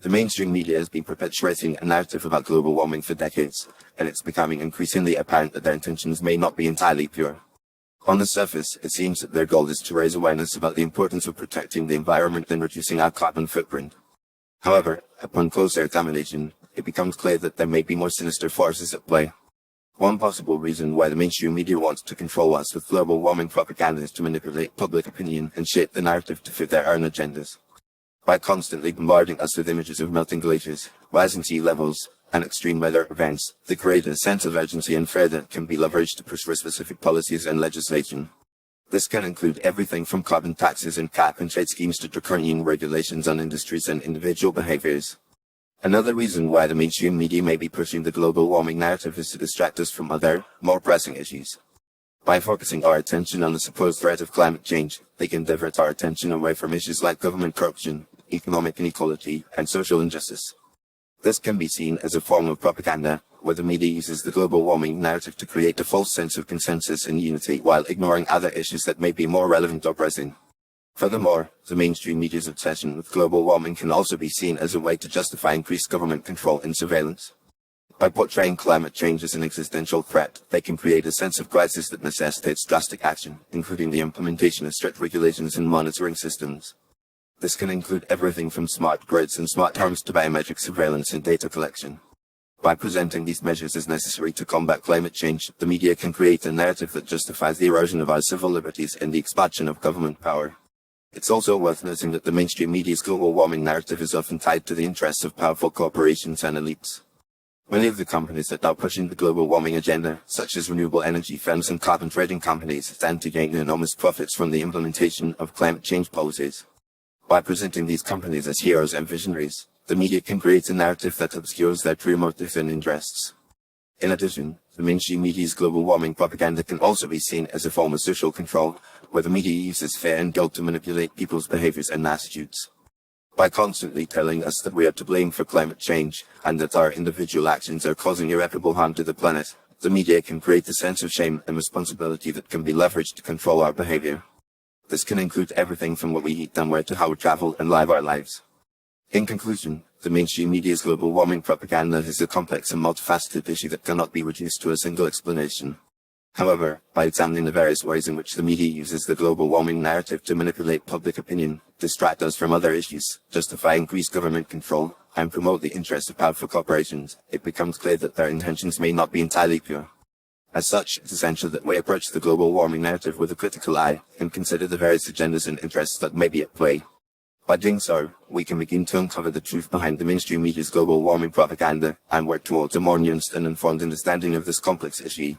The mainstream media has been perpetuating a narrative about global warming for decades, and it's becoming increasingly apparent that their intentions may not be entirely pure. On the surface, it seems that their goal is to raise awareness about the importance of protecting the environment and reducing our carbon footprint. However, upon closer examination, it becomes clear that there may be more sinister forces at play. One possible reason why the mainstream media wants to control us with global warming propaganda is to manipulate public opinion and shape the narrative to fit their own agendas. By constantly bombarding us with images of melting glaciers, rising sea levels, and extreme weather events, they create a sense of urgency and fear that can be leveraged to push for specific policies and legislation. This can include everything from carbon taxes and cap and trade schemes to draconian regulations on industries and individual behaviors. Another reason why the mainstream media may be pushing the global warming narrative is to distract us from other, more pressing issues. By focusing our attention on the supposed threat of climate change, they can divert our attention away from issues like government corruption, economic inequality, and social injustice. This can be seen as a form of propaganda, where the media uses the global warming narrative to create a false sense of consensus and unity while ignoring other issues that may be more relevant or pressing. Furthermore, the mainstream media's obsession with global warming can also be seen as a way to justify increased government control and surveillance. By portraying climate change as an existential threat, they can create a sense of crisis that necessitates drastic action, including the implementation of strict regulations and monitoring systems. This can include everything from smart grids and smart homes to biometric surveillance and data collection. By presenting these measures as necessary to combat climate change, the media can create a narrative that justifies the erosion of our civil liberties and the expansion of government power. It's also worth noting that the mainstream media's global warming narrative is often tied to the interests of powerful corporations and elites. Many of the companies that are pushing the global warming agenda, such as renewable energy firms and carbon trading companies, stand to gain enormous profits from the implementation of climate change policies. By presenting these companies as heroes and visionaries, the media can create a narrative that obscures their true motives and interests. In addition, the mainstream media's global warming propaganda can also be seen as a form of social control, where the media uses fear and guilt to manipulate people's behaviors and attitudes. By constantly telling us that we are to blame for climate change, and that our individual actions are causing irreparable harm to the planet, the media can create a sense of shame and responsibility that can be leveraged to control our behavior. This can include everything from what we eat and where to how we travel and live our lives. In conclusion, the mainstream media's global warming propaganda is a complex and multifaceted issue that cannot be reduced to a single explanation. However, by examining the various ways in which the media uses the global warming narrative to manipulate public opinion, distract us from other issues, justify increased government control, and promote the interests of powerful corporations, it becomes clear that their intentions may not be entirely pure. As such, it's essential that we approach the global warming narrative with a critical eye and consider the various agendas and interests that may be at play. By doing so, we can begin to uncover the truth behind the mainstream media's global warming propaganda and work towards a more nuanced and informed understanding of this complex issue.